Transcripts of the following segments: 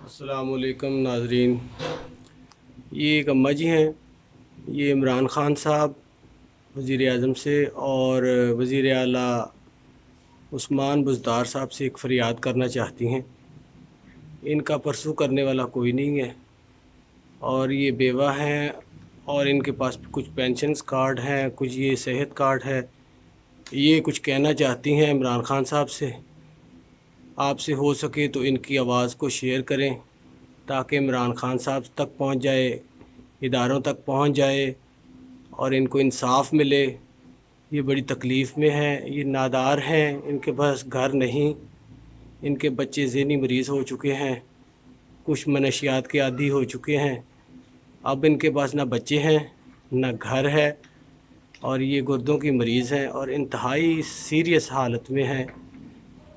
अस्सलामुअलैकुम नाजरीन। ये एक अम्मा जी हैं। ये इमरान ख़ान साहब वज़ीर आज़म से और वज़ीर आला उस्मान बुज़दार साहब से एक फ़रियाद करना चाहती हैं। इनका परसू करने वाला कोई नहीं है और ये बेवा हैं और इनके पास कुछ पेंशन्स कार्ड हैं, कुछ ये सेहत कार्ड है। ये कुछ कहना चाहती हैं इमरान ख़ान साहब से। आपसे हो सके तो इनकी आवाज़ को शेयर करें ताकि इमरान ख़ान साहब तक पहुंच जाए, इदारों तक पहुंच जाए और इनको इंसाफ मिले। ये बड़ी तकलीफ़ में हैं, ये नादार हैं, इनके पास घर नहीं, इनके बच्चे ज़हनी मरीज़ हो चुके हैं, कुछ मनशियात के आदी हो चुके हैं। अब इनके पास ना बच्चे हैं ना घर है और ये गुर्दों की मरीज़ हैं और इंतहाई सीरियस हालत में हैं,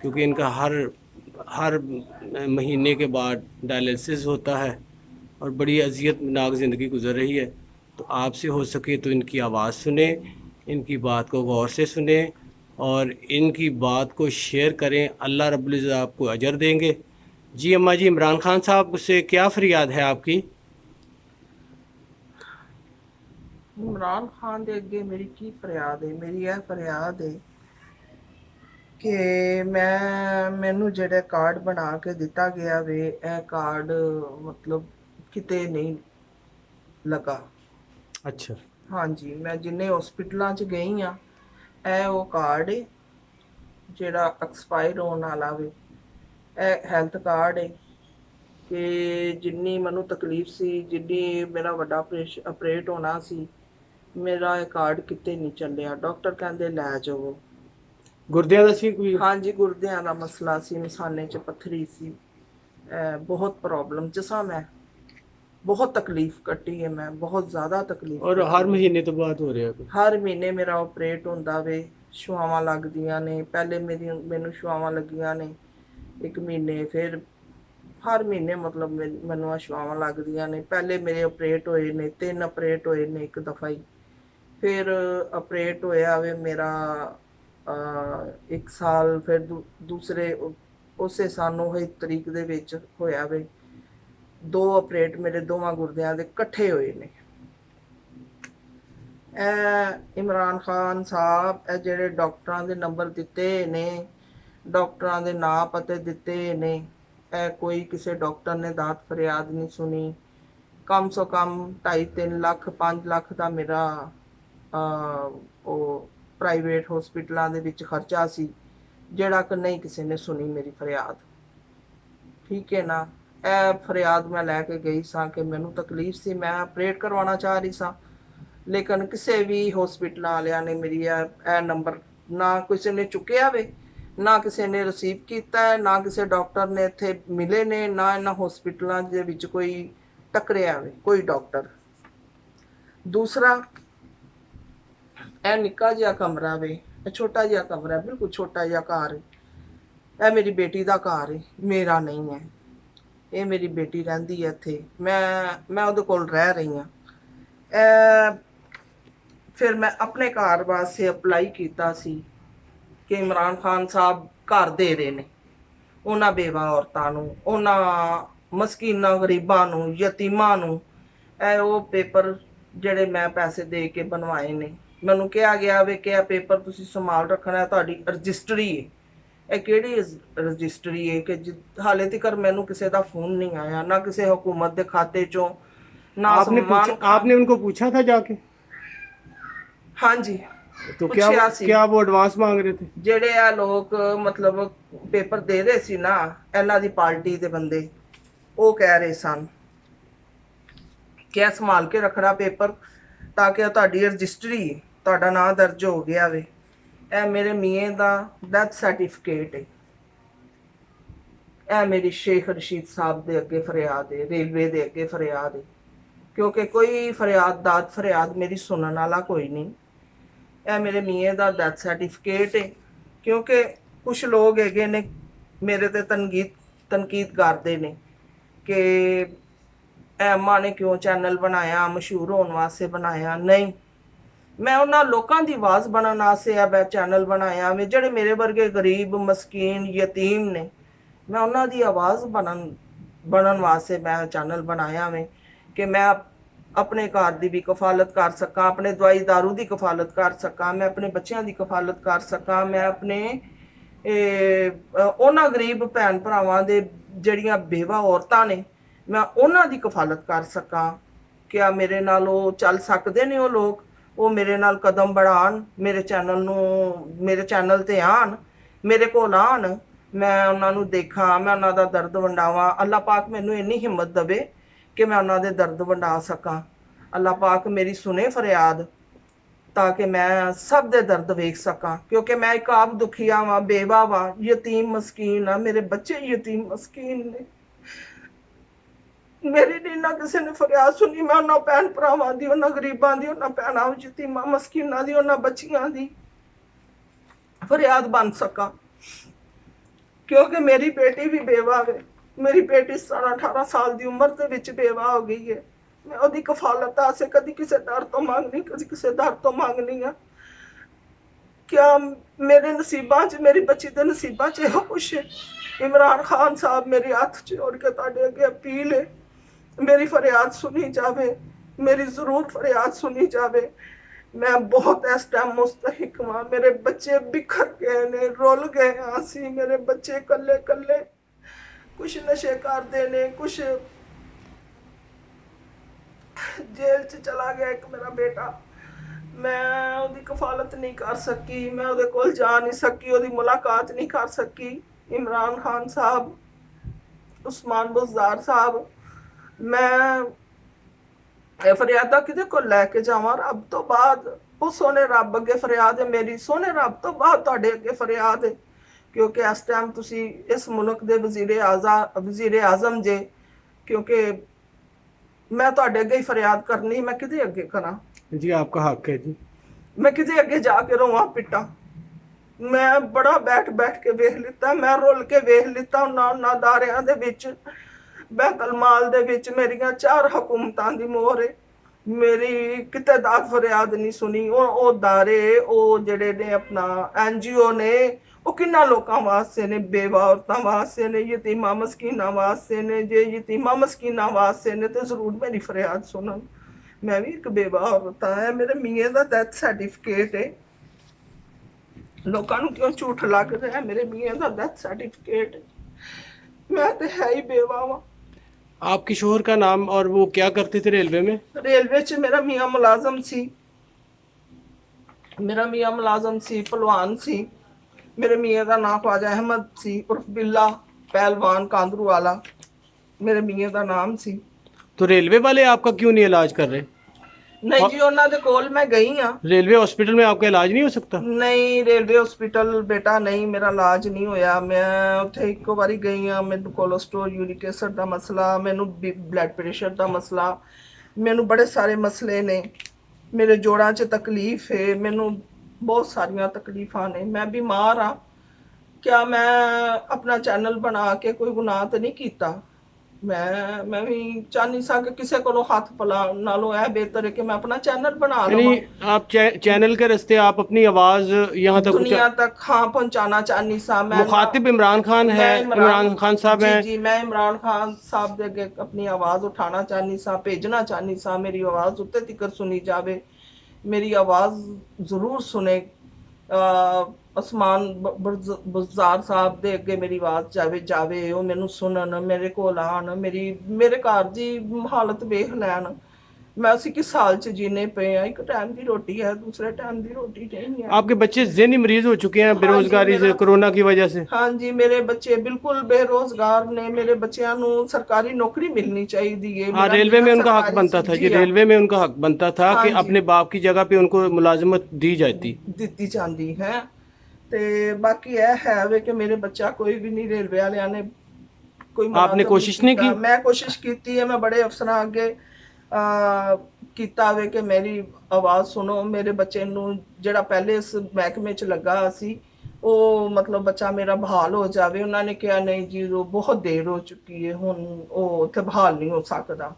क्योंकि इनका हर हर महीने के बाद डायलिसिस होता है और बड़ी अज़ियतनाक ज़िंदगी गुज़र रही है। तो आपसे हो सके तो इनकी आवाज़ सुने, इनकी बात को गौर से सुने और इनकी बात को शेयर करें। अल्लाह रब्बुल इज़्ज़त आपको अजर देंगे। जी अम्मा जी, इमरान ख़ान साहब से क्या फ़रियाद है आपकी? इमरान खान ਦੇ ਅੱਗੇ ਮੇਰੀ ਕੀ ਫਰਿਆਦ ਹੈ। ਮੇਰੀ ਇਹ ਫਰਿਆਦ ਹੈ ਕਿ ਮੈਨੂੰ ਜਿਹੜਾ ਕਾਰਡ ਬਣਾ ਕੇ ਦਿੱਤਾ ਗਿਆ ਵੇ, ਇਹ ਕਾਰਡ ਮਤਲਬ ਕਿਤੇ ਨਹੀਂ ਲੱਗਾ। अच्छा। ਹਾਂਜੀ, ਮੈਂ ਜਿੰਨੇ ਹਸਪੀਟਲਾਂ 'ਚ ਗਈ ਆ, ਇਹ ਉਹ ਕਾਰਡ ਹੈ ਜਿਹੜਾ ਐਕਸਪਾਇਰ ਹੋਣ ਵਾਲਾ ਵੇ। ਇਹ ਹੈਲਥ ਕਾਰਡ ਹੈ ਕਿ ਜਿੰਨੀ ਮੈਨੂੰ ਤਕਲੀਫ ਸੀ, ਜਿੰਨੀ ਮੇਰਾ ਵੱਡਾ ਆਪਰੇਟ ਹੋਣਾ ਸੀ, ਮੇਰਾ ਇਹ ਕਾਰਡ ਕਿਤੇ ਨਹੀਂ ਚੱਲਿਆ। ਡਾਕਟਰ ਕਹਿੰਦੇ ਲੈ ਜਾਓ। गुर्दियाँ दा सी कोई? ਹਾਂਜੀ, ਗੁਰਦਿਆਂ ਦਾ ਮਸਲਾ ਸੀ, ਮਸਾਨੇ 'ਚ ਪੱਥਰੀ ਸੀ। ਬਹੁਤ ਪ੍ਰੋਬਲਮ 'ਚ ਸਾਂ ਮੈਂ। ਬਹੁਤ ਤਕਲੀਫ ਕੱਟੀ ਹੈ ਮੈਂ, ਬਹੁਤ ਜ਼ਿਆਦਾ ਤਕਲੀਫ और हर ਕੱਟੀ ਹੈ। महीने तो बात हो रहा है कोई? ਹਰ ਮਹੀਨੇ ਮੇਰਾ ਆਪਰੇਟ ਹੁੰਦਾ ਵੇ, ਛੁਆਵਾਂ ਲੱਗਦੀਆਂ ਨੇ। ਪਹਿਲੇ ਮੈਨੂੰ ਛੁਆਵਾਂ ਲੱਗੀਆਂ ਨੇ 1 ਮਹੀਨੇ, ਫਿਰ ਹਰ ਮਹੀਨੇ ਮਤਲਬ ਮੈਨੂੰ ਆ ਛੁਆਵਾਂ ਲੱਗਦੀਆਂ ਨੇ। ਪਹਿਲੇ ਮੇਰੇ ਆਪਰੇਟ ਹੋਏ ਨੇ, 3 ਆਪਰੇਟ ਹੋਏ ਨੇ ਇੱਕ ਦਫਾ ਹੀ। ਫਿਰ ਆਪਰੇਟ ਹੋਇਆ ਵੇ ਮੇਰਾ 1 ਸਾਲ, ਫਿਰ ਦੂਸਰੇ ਉਸੇ ਸਾਲ 9 ਤਰੀਕ ਦੇ ਵਿੱਚ ਹੋਇਆ ਵੇ। 2 ਆਪਰੇਟ ਮੇਰੇ ਦੋਵਾਂ ਗੁਰਦਿਆਂ ਦੇ ਇਕੱਠੇ ਹੋਏ ਨੇ। ਇਹ ਇਮਰਾਨ ਖਾਨ ਸਾਹਿਬ, ਇਹ ਜਿਹੜੇ ਡਾਕਟਰਾਂ ਦੇ ਨੰਬਰ ਦਿੱਤੇ ਨੇ, ਡਾਕਟਰਾਂ ਦੇ ਨਾਂ ਪਤੇ ਦਿੱਤੇ ਨੇ, ਇਹ ਕੋਈ ਕਿਸੇ ਡਾਕਟਰ ਨੇ ਦਾਤ ਫਰਿਆਦ ਨਹੀਂ ਸੁਣੀ। ਕਮ ਸੋ ਕਮ 2.5-3 ਲੱਖ 5 ਲੱਖ ਦਾ ਮੇਰਾ ਉਹ ਪ੍ਰਾਈਵੇਟ ਹਸਪੀਟਲਾਂ ਦੇ ਵਿੱਚ ਖਰਚਾ ਸੀ, ਜਿਹੜਾ ਕਿ ਨਹੀਂ ਕਿਸੇ ਨੇ ਸੁਣੀ ਮੇਰੀ ਫਰਿਆਦ। ਠੀਕ ਹੈ ਨਾ। ਇਹ ਫਰਿਆਦ ਮੈਂ ਲੈ ਕੇ ਗਈ ਸਾਂ ਕਿ ਮੈਨੂੰ ਤਕਲੀਫ ਸੀ, ਮੈਂ ਆਪਰੇਟ ਕਰਵਾਉਣਾ ਚਾਹ ਰਹੀ ਸਾਂ, ਲੇਕਿਨ ਕਿਸੇ ਵੀ ਹਸਪੀਟਲਾਂ ਵਾਲਿਆਂ ਨੇ ਮੇਰੀ ਇਹ ਨੰਬਰ ਨਾ ਕਿਸੇ ਨੇ ਚੁੱਕਿਆ ਵੇ, ਨਾ ਕਿਸੇ ਨੇ ਰਿਸੀਵ ਕੀਤਾ, ਨਾ ਕਿਸੇ ਡਾਕਟਰ ਨੇ ਇੱਥੇ ਮਿਲੇ ਨੇ, ਨਾ ਇਹਨਾਂ ਹਸਪੀਟਲਾਂ ਦੇ ਵਿੱਚ ਕੋਈ ਟੱਕਰਿਆ ਵੇ ਕੋਈ ਡਾਕਟਰ। ਦੂਸਰਾ, ਇਹ ਨਿੱਕਾ ਜਿਹਾ ਕਮਰਾ ਵੇ, ਇਹ ਛੋਟਾ ਜਿਹਾ ਕਮਰਾ, ਬਿਲਕੁਲ ਛੋਟਾ ਜਿਹਾ ਘਰ ਹੈ। ਇਹ ਮੇਰੀ ਬੇਟੀ ਦਾ ਘਰ ਹੈ, ਮੇਰਾ ਨਹੀਂ ਹੈ। ਇਹ ਮੇਰੀ ਬੇਟੀ ਰਹਿੰਦੀ ਹੈ ਇੱਥੇ, ਮੈਂ ਉਹਦੇ ਕੋਲ ਰਹਿ ਰਹੀ ਹਾਂ। ਫਿਰ ਮੈਂ ਆਪਣੇ ਘਰ ਵਾਸਤੇ ਅਪਲਾਈ ਕੀਤਾ ਸੀ ਕਿ ਇਮਰਾਨ ਖਾਨ ਸਾਹਿਬ ਘਰ ਦੇ ਰਹੇ ਨੇ ਉਹਨਾਂ ਬੇਵਾ ਔਰਤਾਂ ਨੂੰ, ਉਹਨਾਂ ਮਸਕੀਨਾਂ ਗਰੀਬਾਂ ਨੂੰ, ਯਤੀਮਾਂ ਨੂੰ। ਇਹ ਉਹ ਪੇਪਰ ਜਿਹੜੇ ਮੈਂ ਪੈਸੇ ਦੇ ਕੇ ਬਣਵਾਏ ਨੇ। ਮੈਨੂੰ ਕਿਹਾ ਗਿਆ ਵੇ ਕਿ ਇਹ ਪੇਪਰ ਤੁਸੀਂ ਸੰਭਾਲ ਰੱਖਣਾ, ਤੁਹਾਡੀ ਰਜਿਸਟਰੀ ਹੈ। ਇਹ ਕਿਹੜੀ ਰਜਿਸਟਰੀ ਹੈ ਕਿ ਹਾਲੇ ਤੱਕ ਮੈਨੂੰ ਕਿਸੇ ਦਾ ਫੋਨ ਨਹੀਂ ਆਇਆ, ਨਾ ਕਿਸੇ ਹੁਕੂਮਤ ਦੇ ਖਾਤੇ ਚੋਂ, ਨਾ ਸਲਮਾਨ आपने उनको पूछा था जाके? ਹਾਂਜੀ, तो ਪੁੱਛਿਆ ਸੀ। क्या वो एडवांस मांग रहे थे? ਜਿਹੜੇ ਆ ਲੋਕ ਮਤਲਬ ਪੇਪਰ ਦੇ ਰਹੇ ਸੀ ਨਾ, ਇਹਨਾਂ ਦੀ ਪਾਰਟੀ ਦੇ ਬੰਦੇ, ਉਹ ਕਹਿ ਰਹੇ ਸਨ ਕਿ ਇਹ ਸੰਭਾਲ ਕੇ ਰੱਖਣਾ ਪੇਪਰ, ਤਾਂ ਕਿ ਤੁਹਾਡੀ ਰਜਿਸਟਰੀ, ਤੁਹਾਡਾ ਨਾਂ ਦਰਜ ਹੋ ਗਿਆ ਵੇ। ਇਹ ਮੇਰੇ ਮੀਆਂ ਦਾ ਡੈਥ ਸਰਟੀਫਿਕੇਟ ਹੈ। ਇਹ ਮੇਰੀ ਸ਼ੇਖ ਰਸ਼ੀਦ ਸਾਹਿਬ ਦੇ ਅੱਗੇ ਫਰਿਆਦ ਹੈ, ਰੇਲਵੇ ਦੇ ਅੱਗੇ ਫਰਿਆਦ ਹੈ, ਕਿਉਂਕਿ ਕੋਈ ਦਾਤ ਫਰਿਆਦ ਮੇਰੀ ਸੁਣਨ ਵਾਲਾ ਕੋਈ ਨਹੀਂ। ਇਹ ਮੇਰੇ ਮੀਆਂ ਦਾ ਡੈਥ ਸਰਟੀਫਿਕੇਟ ਹੈ। ਕਿਉਂਕਿ ਕੁਝ ਲੋਕ ਹੈਗੇ ਨੇ ਮੇਰੇ ਤੇ ਤਨਕੀਦ ਕਰਦੇ ਨੇ ਕਿ ਇਹ ਅੰਮਾ ਨੇ ਕਿਉਂ ਚੈਨਲ ਬਣਾਇਆ, ਮਸ਼ਹੂਰ ਹੋਣ ਵਾਸਤੇ ਬਣਾਇਆ। ਨਹੀਂ, ਮੈਂ ਉਹਨਾਂ ਲੋਕਾਂ ਦੀ ਆਵਾਜ਼ ਬਣਨ ਵਾਸਤੇ ਇਹ ਚੈਨਲ ਬਣਾਇਆ ਵੇ, ਜਿਹੜੇ ਮੇਰੇ ਵਰਗੇ ਗਰੀਬ, ਮਸਕੀਨ, ਯਤੀਮ ਨੇ। ਮੈਂ ਉਹਨਾਂ ਦੀ ਆਵਾਜ਼ ਬਣਨ ਬਣਨ ਵਾਸਤੇ ਮੈਂ ਚੈਨਲ ਬਣਾਇਆ ਵੇ ਕਿ ਮੈਂ ਆਪਣੇ ਘਰ ਦੀ ਵੀ ਕਫਾਲਤ ਕਰ ਸਕਾਂ, ਆਪਣੇ ਦਵਾਈ ਦਾਰੂ ਦੀ ਕਫਾਲਤ ਕਰ ਸਕਾਂ, ਮੈਂ ਆਪਣੇ ਬੱਚਿਆਂ ਦੀ ਕਫਾਲਤ ਕਰ ਸਕਾਂ, ਮੈਂ ਆਪਣੇ ਉਹਨਾਂ ਗਰੀਬ ਭੈਣ ਭਰਾਵਾਂ ਦੇ ਜਿਹੜੀਆਂ ਬੇਵਾ ਔਰਤਾਂ ਨੇ ਮੈਂ ਉਹਨਾਂ ਦੀ ਕਫਾਲਤ ਕਰ ਸਕਾਂ। ਕਿਆ ਮੇਰੇ ਨਾਲ ਉਹ ਚੱਲ ਸਕਦੇ ਨੇ ਉਹ ਲੋਕ, ਉਹ ਮੇਰੇ ਨਾਲ ਕਦਮ बढ़ाਉਣ, ਮੇਰੇ ਚੈਨਲ ਤੇ ਆਣ, ਮੇਰੇ ਕੋਲ ਆਣ, ਮੈਂ ਉਹਨਾਂ ਨੂੰ ਦੇਖਾਂ, ਮੈਂ ਉਹਨਾਂ ਦਾ ਦਰਦ ਵੰਡਾਵਾਂ। ਅੱਲਾਹ ਪਾਕ ਮੈਨੂੰ ਇੰਨੀ ਹਿੰਮਤ ਦੇਵੇ ਕਿ ਮੈਂ ਉਹਨਾਂ ਦੇ ਦਰਦ ਵੰਡਾ ਸਕਾਂ। ਅੱਲਾਹ ਪਾਕ ਮੇਰੀ ਸੁਣੇ ਫਰਿਆਦ ਤਾਂ ਕਿ ਮੈਂ ਸਭ ਦੇ ਦਰਦ ਵੇਖ ਸਕਾਂ, ਕਿਉਂਕਿ ਮੈਂ ਇੱਕ ਆਪ ਦੁਖੀਆ ਵਾਂ, ਬੇਵਾ ਵਾਂ, ਯਤੀਮ ਮਸਕੀਨ ਆ, ਮੇਰੇ ਬੱਚੇ ਯਤੀਮ ਮਸਕੀਨ ਨੇ। ਮੇਰੀ ਨਹੀਂ ਨਾ ਕਿਸੇ ਨੇ ਫਰਿਆਦ ਸੁਣੀ। ਮੈਂ ਉਹਨਾਂ ਭੈਣ ਭਰਾਵਾਂ ਦੀ, ਉਹਨਾਂ ਗਰੀਬਾਂ ਦੀ, ਉਹਨਾਂ ਭੈਣਾਂ ਯਤੀਮਾਂ ਮਸਕੀਨਾਂ ਦੀ, ਉਹਨਾਂ ਬੱਚੀਆਂ ਦੀ ਫਰਿਆਦ ਬਣ ਸਕਾਂ, ਕਿਉਂਕਿ ਮੇਰੀ ਬੇਟੀ ਵੀ ਬੇਵਾ ਹੈ। ਮੇਰੀ ਬੇਟੀ 17-18 ਸਾਲ ਦੀ ਉਮਰ ਦੇ ਵਿੱਚ ਬੇਵਾ ਹੋ ਗਈ ਹੈ। ਮੈਂ ਉਹਦੀ ਕਫਾਲਤ ਆਸੇ ਕਦੀ ਕਿਸੇ ਦਰ ਤੋਂ ਮੰਗਣੀ, ਕਦੀ ਕਿਸੇ ਦਰ ਤੋਂ ਮੰਗਣੀ ਆ। ਕਿਆ ਮੇਰੇ ਨਸੀਬਾਂ 'ਚ, ਮੇਰੀ ਬੱਚੀ ਦੇ ਨਸੀਬਾਂ 'ਚ ਇਹੋ ਕੁਛ ਹੈ? ਇਮਰਾਨ ਖਾਨ ਸਾਹਿਬ, ਮੇਰੇ ਹੱਥ ਜੋੜ ਕੇ ਤੁਹਾਡੇ ਅੱਗੇ ਅਪੀਲ ਹੈ, ਮੇਰੀ ਫਰਿਆਦ ਸੁਣੀ ਜਾਵੇ, ਮੇਰੀ ਜ਼ਰੂਰ ਫਰਿਆਦ ਸੁਣੀ ਜਾਵੇ। ਮੈਂ ਬਹੁਤ ਇਸ ਟਾਈਮ ਮੁਸਤਹਿਕ ਹਾਂ। ਮੇਰੇ ਬੱਚੇ ਬਿਖਰ ਗਏ ਨੇ, ਰੁੱਲ ਗਏ ਹਾਂ ਅਸੀਂ। ਮੇਰੇ ਬੱਚੇ ਇਕੱਲੇ ਇਕੱਲੇ, ਕੁਛ ਨਸ਼ੇ ਕਰਦੇ ਨੇ, ਕੁਛ ਜੇਲ੍ਹ 'ਚ ਚਲਾ ਗਿਆ ਇੱਕ ਮੇਰਾ ਬੇਟਾ। ਮੈਂ ਉਹਦੀ ਕਫਾਲਤ ਨਹੀਂ ਕਰ ਸਕੀ, ਮੈਂ ਉਹਦੇ ਕੋਲ ਜਾ ਨਹੀਂ ਸਕੀ, ਉਹਦੀ ਮੁਲਾਕਾਤ ਨਹੀਂ ਕਰ ਸਕੀ। ਇਮਰਾਨ ਖਾਨ ਸਾਹਿਬ, ਉਸਮਾਨ ਬੁਜ਼ਦਾਰ ਸਾਹਿਬ, ਮੈਂ ਇਹ ਫਰਿਆਦਾਂ ਕਿਹਦੇ ਕੋਲ ਲੈ ਕੇ ਜਾਵਾਂ? ਰੱਬ ਤੋਂ ਬਾਅਦ, ਉਹ ਸੋਹਣੇ ਰੱਬ ਅੱਗੇ ਫਰਿਆਦ ਹੈ ਮੇਰੀ, ਸੋਹਣੇ ਰੱਬ ਤੋਂ ਬਾਅਦ ਤੁਹਾਡੇ ਅੱਗੇ ਫਰਿਆਦ ਹੈ, ਕਿਉਂਕਿ ਇਸ ਟਾਈਮ ਤੁਸੀਂ ਇਸ ਮੁਲਕ ਦੇ ਵਜ਼ੀਰ ਆਜ਼ਮ ਜੇ। ਕਿਉਂਕਿ ਮੈਂ ਤੁਹਾਡੇ ਅੱਗੇ ਹੀ ਫਰਿਆਦ ਕਰਨੀ, ਮੈਂ ਕਿਹਦੇ ਅੱਗੇ ਕਰਾਂ जी? आपका हक है जी। ਮੈਂ ਕਿਹਦੇ ਅੱਗੇ ਜਾ ਕੇ ਰੋਵਾਂ ਪਿੱਟਾਂ? ਮੈਂ ਬੜਾ ਬੈਠ ਕੇ ਵੇਖ ਲਿੱਤਾ, ਮੈਂ ਰੁੱਲ ਕੇ ਵੇਖ ਲਿੱਤਾ ਉਹਨਾਂ ਅਦਾਰਿਆਂ ਦੇ ਵਿੱਚ, ਬੈਤੁਲ ਮਾਲ ਦੇ ਵਿੱਚ ਮੇਰੀਆਂ 4 ਹਕੂਮਤਾਂ ਦੀ ਮੋਹਰ ਹੈ। ਮੇਰੀ ਕਿਤੇ ਦਾ ਫਰਿਆਦ ਨਹੀਂ ਸੁਣੀ। ਉਹ ਅਦਾਰੇ, ਉਹ ਜਿਹੜੇ ਨੇ ਆਪਣਾ NGO ਨੇ, ਉਹ ਕਿੰਨਾ ਲੋਕਾਂ ਵਾਸਤੇ ਨੇ, ਬੇਵਾ ਔਰਤਾਂ ਵਾਸਤੇ ਨੇ, ਯਤੀਮਾਂ ਮਸਕੀਨਾਂ ਵਾਸਤੇ ਨੇ। ਜੇ ਯਤੀਮਾਂ ਮਸਕੀਨਾਂ ਵਾਸਤੇ ਨੇ ਤੇ ਜ਼ਰੂਰ ਮੇਰੀ ਫਰਿਆਦ ਸੁਣਨ। ਮੈਂ ਵੀ ਇੱਕ ਬੇਵਾ ਔਰਤ ਹਾਂ। ਮੇਰੇ ਮੀਆਂ ਦਾ ਡੈਥ ਸਰਟੀਫਿਕੇਟ ਹੈ। ਲੋਕਾਂ ਨੂੰ ਕਿਉਂ ਝੂਠ ਲੱਗ ਰਿਹਾ? ਮੇਰੇ ਮੀਆਂ ਦਾ ਡੈਥ ਸਰਟੀਫਿਕੇਟ ਹੈ। ਮੈਂ ਤੇ ਹੈ ਹੀ ਬੇਵਾ ਵਾਂ। आपके शोहर का नाम और वो क्या करते थे रेलवे में? रेलवे च मेरा मियाँ मुलाजम सी, मेरा मियाँ मुलाजम सी, पहलवान सी। मेरे मियाँ का नाम ख्वाजा अहमद सी उर्फ बिल्ला, पहलवान कांदरू वाला मेरे मियाँ का नाम सी। तो रेलवे वाले आपका क्यों नहीं इलाज कर रहे? नहीं जी, उन्होंने दे कोल मैं गई हाँ। रेलवे हॉस्पिटल में आपका इलाज नहीं हो सकता? नहीं, रेलवे हॉस्पिटल बेटा नहीं, मेरा इलाज नहीं होया। मैं उत्थे एक बारी गई हाँ। मैनू कोलेस्ट्रोल, यूरिक एसिड का मसला, मैनू ब्लड प्रेशर का मसला, मैनू बड़े सारे मसले ने, मेरे जोड़ां च तकलीफ है, मैनू बहुत सारिया तकलीफां ने, मैं बीमार हाँ। क्या मैं अपना चैनल बना के कोई गुनाह तो नहीं किया? मैं भी चाहनी सा कि किसी को हाथ पला नालों है बेहतर है कि मैं अपना चैनल बना लूं। यानी आप चैनल के रास्ते आप अपनी आवाज यहाँ तक दुनिया तक हाँ पहुंचाना चाहनी सा। मैं मुखातिब इमरान खान है, इमरान खान साहब हैं। जी, मैं इमरान खान साहब दे अगे अपनी आवाज उठाना चाहनी सा, भेजना चाहनी सा। मेरी आवाज उत्ते तिकर सुनी जावे, मेरी आवाज जरूर सुने। उस्मान बुज़दार साहब दे अगे मेरी आवाज़ जावे, वो मैनू सुनन, मेरे कोल आन, मेरे घर दी हालत वेख लैन। मैं असी किस हाल च जीने पे हैं? एक टाइम की रोटी है, दूसरे टाइम की रोटी नहीं है। आपके बच्चे ज़हनी मरीज हो चुके हैं बेरोजगारी से, कोरोना की वजह से? हाँ जी, मेरे बच्चे बिल्कुल बेरोजगार ने। मेरे बच्चों को सरकारी नौकरी मिलनी चाहिए। हाँ, रेलवे में उनका हक बनता था जी, रेलवे में उनका हक बनता था कि अपने बाप की जगह पे उनको मुलाजमत दी जाती है। ते बाकी यह है वे कि मेरे बच्चा कोई भी नहीं, रेलवे वाले ने कोई। आपने कोशिश नहीं की? मैं कोशिश की है, मैं बड़े अफसर अगे कीता वे कि मेरी आवाज़ सुनो। मेरे बच्चे नू जिहड़ा पहले इस महकमे च लगा सी, वो मतलब बच्चा मेरा बहाल हो जाए। उन्होंने कहा नहीं जी, वो बहुत देर हो चुकी है, हुण वो उत्थे बहाल नहीं हो सकता।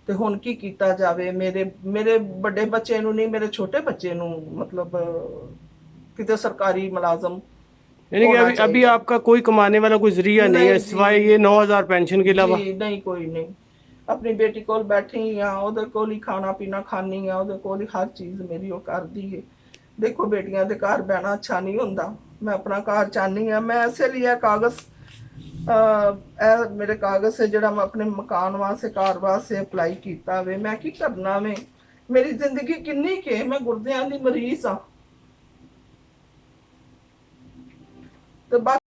ते हुण की कीता जावे? मेरे बड़े बच्चे नू नहीं, मेरे छोटे बच्चे नू मतलब किते सरकारी मुलाजम यानी कि होना अभी चाहिए। आपका कोई कमाने वाला कोई जरिया नहीं है नहीं जी, सिवाय ये 9,000 पेंशन के अलावा? जी नहीं, कोई नहीं। अपनी बेटी कोल बैठी हाँ, ਉਹਦੇ ਕੋਲ ਹੀ ਖਾਣਾ ਪੀਣਾ ਖਾਣੀ ਆ, ਉਹਦੇ ਕੋਲ ਹੀ ਹਰ ਚੀਜ਼ ਮੇਰੀ ਉਹ ਕਰਦੀ ਹੈ। ਦੇਖੋ ਬੇਟੀਆਂ ਦੇ ਘਰ ਬਹਿਣਾ ਅੱਛਾ ਨਹੀਂ ਹੁੰਦਾ, ਮੈਂ ਆਪਣਾ ਘਰ ਚਾਹਨੀ ਆ। ਮੈਂ ਇਸੇ ਲਈ ਇਹ ਕਾਗਜ਼ ਇਹ ਮੇਰੇ ਕਾਗਜ਼ ਹੈ ਜਿਹੜਾ ਮੈਂ ਆਪਣੇ ਮਕਾਨ ਵਾਸਤੇ ਘਰ ਵਾਸਤੇ ਅਪਲਾਈ ਕੀਤਾ ਵੇ। ਮੈਂ ਕੀ ਕਰਨਾ ਵੇ, ਮੇਰੀ ਜ਼ਿੰਦਗੀ ਕਿੰਨੀ ਕੇ, ਮੈਂ ਗੁਰਦਿਆਂ ਦੀ ਮਰੀਜ਼ ਆ ਤੇ